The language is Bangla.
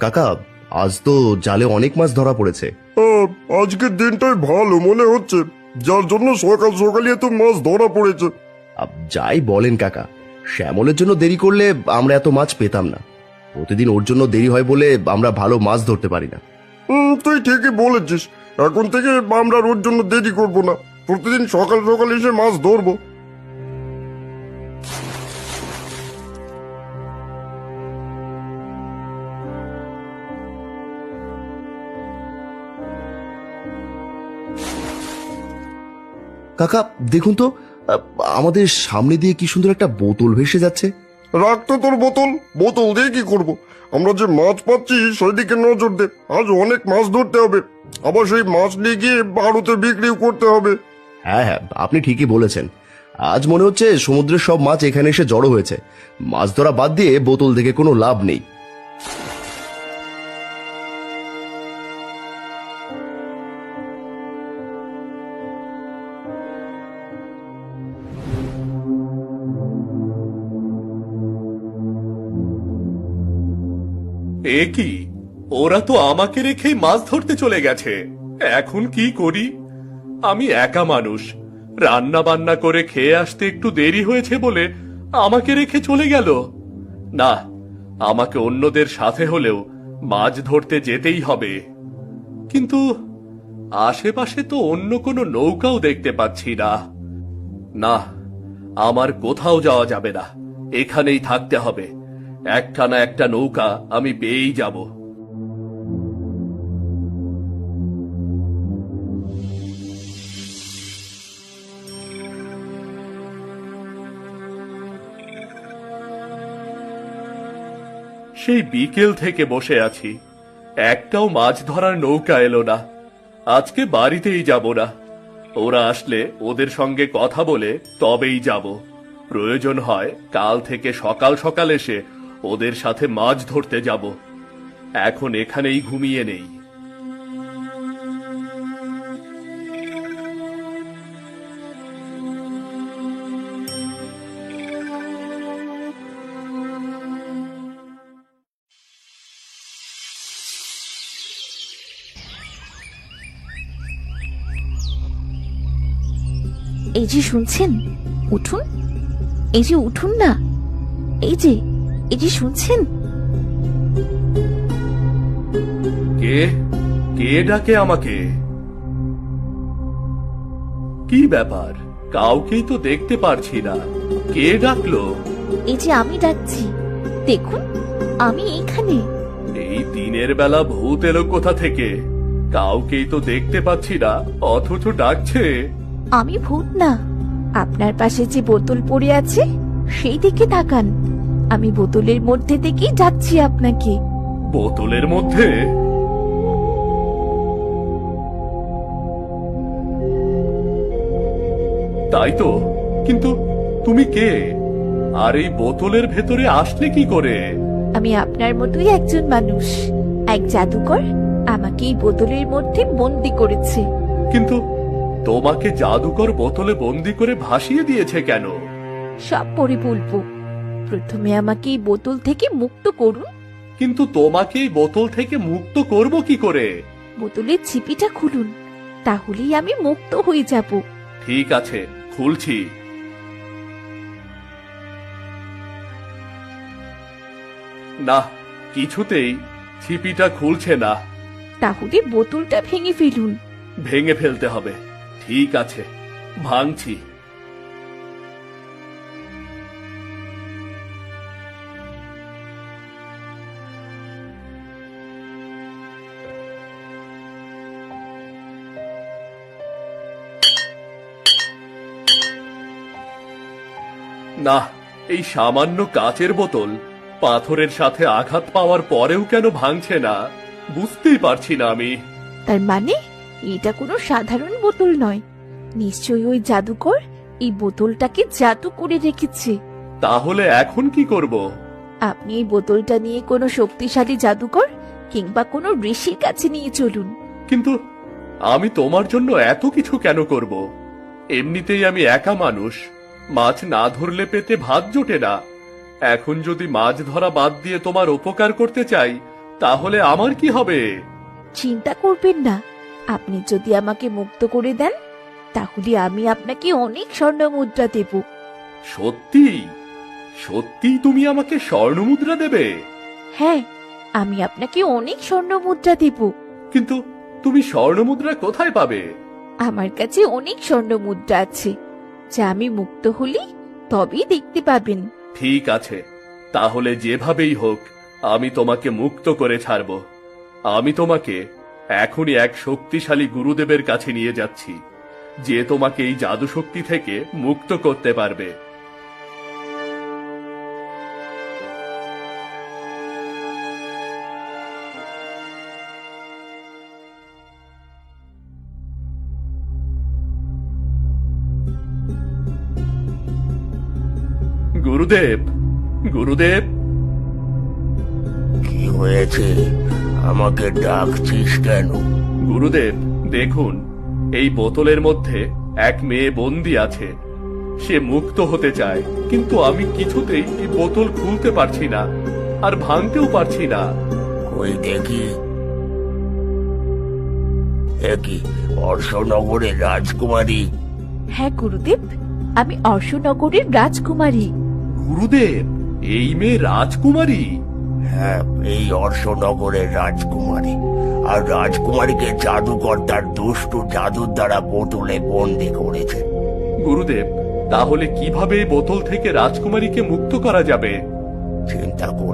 কাকা, আজ তো জালে অনেক মাছ ধরা পড়েছে। আজকের দিনটাই ভালো মনে হচ্ছে, যার জন্য সকাল সকালে এত মাছ ধরা পড়েছে। যাই বলেন কাকা, শ্যামলের জন্য দেরি করলে আমরা এত মাছ পেতাম না। প্রতিদিন ওর জন্য দেরি হয় বলে আমরা ভালো মাছ ধরতে পারি না। তুই ঠিকই বলেছিস, এখন থেকে আমরা ওর জন্য দেরি করব না, প্রতিদিন সকাল সকাল এসে মাছ ধরবো। কাকা দেখুন তো, আমাদের সামনে দিয়ে কি সুন্দর একটা বোতল ভেসে যাচ্ছে। রাখ তো তোর বোতল, বোতল দিয়ে কি করব? আমরা যে মাছ পাচ্ছি সেদিকে নজর দে, আজ অনেক মাছ ধরতে হবে, আবার সেই মাছ নিয়ে গিয়ে ভারতে বিক্রিও করতে হবে। হ্যাঁ হ্যাঁ, আপনি ঠিকই বলেছেন। আজ মনে হচ্ছে সমুদ্রের সব মাছ এখানে এসে জড়ো হয়েছে। মাছ ধরা বাদ দিয়ে বোতল থেকে কোনো লাভ নেই। এ কি, ওরা তো আমাকে রেখেই মাছ ধরতে চলে গেছে। এখন কি করি? আমি একা মানুষ, রান্না বান্না করে খেয়ে আসতে একটু দেরি হয়েছে বলে আমাকে রেখে চলে গেল। না, আমাকে অন্যদের সাথে হলেও মাছ ধরতে যেতেই হবে। কিন্তু আশেপাশে তো অন্য কোনো নৌকাও দেখতে পাচ্ছি না। না, আমার কোথাও যাওয়া যাবে না, এখানেই থাকতে হবে। একটা না একটা নৌকা আমি পেয়েই যাব। সেই বিকেল থেকে বসে আছি, একটাও মাছ ধরার নৌকা এলো না। আজকে বাড়িতেই যাব না, ওরা আসলে ওদের সঙ্গে কথা বলে তবেই যাব। প্রয়োজন হয় কাল থেকে সকাল সকাল এসে ওদের সাথে মাছ ধরতে যাব। এখন এখানেই ঘুমিয়ে নেই। এই যে শুনছেন, উঠুন, এই যে উঠুন না, এই যে শুনছেন। কে কে ডাকে আমাকে? কি ব্যাপার? কাউকেই তো দেখতে পারছি না, কে ডাকলো? এই যে আমি ডাকছি, দেখুন আমি এইখানে। এই দিনের বেলা ভূত এলো কোথা থেকে? কাউকেই তো দেখতে পাচ্ছি না, অথচ ডাকছে। আমি ভূত না, আপনার পাশে যে বোতল পড়ে আছে সেই দিকে তাকান। আমি বোতলের মধ্যে থেকেই ডাকছি আপনাকে। বোতলের মধ্যে? তাই তো, কিন্তু তুমি কে? আর এই বোতলের ভেতরে আসলে কি করে? আমি আপনার মতোই একজন মানুষ, এক জাদুকর আমাকে এই বোতলের মধ্যে বন্দি করেছে। কিন্তু তোমাকে জাদুকর বোতলে বন্দি করে ভাসিয়ে দিয়েছে কেন? সব পরে বলবো, প্রথমে আমাকে এই বোতল থেকে মুক্ত করুন। কিন্তু তোমাকে এই বোতল থেকে মুক্ত করব কি করে? বোতলের ছিপিটা খুলুন, তাহলেই আমি মুক্ত হয়ে যাব। ঠিক আছে, খুলছি। না, কিছুতেই ছিপিটা খুলছে না। তাহলে বোতলটা ভেঙে ফেলুন। ভেঙে ফেলতে হবে। ঠিক আছে, ভাঙছি। না, এই সামান্য কাচের বোতল পাথরের সাথে আঘাত পাওয়ার পরেও কেন ভাঙছে না, বুঝতেই পারছি না আমি। তার মানে এটা কোনো সাধারণ বোতল নয়, নিশ্চয়ই ওই জাদুকর এই বোতলটাকে জাদু করে রেখেছে। তাহলে এখন কি করব? আপনি এই বোতলটা নিয়ে কোনো শক্তিশালী জাদুকর কিংবা কোনো ঋষির কাছে নিয়ে চলুন। কিন্তু আমি তোমার জন্য এত কিছু কেন করব? এমনিতেই আমি একা মানুষ, মাছ না ধরলে পেতে ভাত জোটে না। এখন যদি মাছ ধরা বাদ দিয়ে তোমার উপকার করতে চাই, তাহলে আমার কি হবে? চিন্তা করবেন না, আপনি যদি আমাকে মুক্ত করে দেন তাহলে আমি আপনাকে অনেক স্বর্ণ মুদ্রা দেব। সত্যি সত্যি তুমি আমাকে স্বর্ণ মুদ্রা দেবে? হ্যাঁ, আমি আপনাকে অনেক স্বর্ণ মুদ্রা দেব। কিন্তু তুমি স্বর্ণ মুদ্রা কোথায় পাবে? আমার কাছে অনেক স্বর্ণ মুদ্রা আছে, যা আমি মুক্ত হলি তবেই দেখতে পাবেন। ঠিক আছে, তাহলে যেভাবেই হোক আমি তোমাকে মুক্ত করে ছাড়ব। আমি তোমাকে এখনই এক শক্তিশালী গুরুদেবের কাছে নিয়ে যাচ্ছি, যে তোমাকে এই জাদু শক্তি থেকে মুক্ত করতে পারবে। গুরুদেব, গুরুদেব, কি হয়েছে? আমাকে ডাকছিস কেন? গুরুদেব দেখুন, এই বোতলের মধ্যে এক মেয়ে বন্দি আছে। সে মুক্ত হতে চায়, কিন্তু আমি কিছুতেই এই বোতল খুলতে পারছি না, আর ভাঙতেও পারছি না। ওই দেখি। একই অর্শনগরের রাজকুমারী? হ্যাঁ গুরুদেব, আমি অর্শনগরের রাজকুমারী। গুরুদেব, এই মেয়ে রাজকুমারী? হ্যাঁ, এই অর্শনগরের রাজকুমারী। আর রাজকুমারীকে জাদুকর তার দুষ্টু জাদুর দ্বারা বোতলে বন্দি করেছে। গুরুদেব, তাহলে কিভাবে এই বোতল থেকে রাজকুমারীকে মুক্ত করা যাবে? চিন্তা কর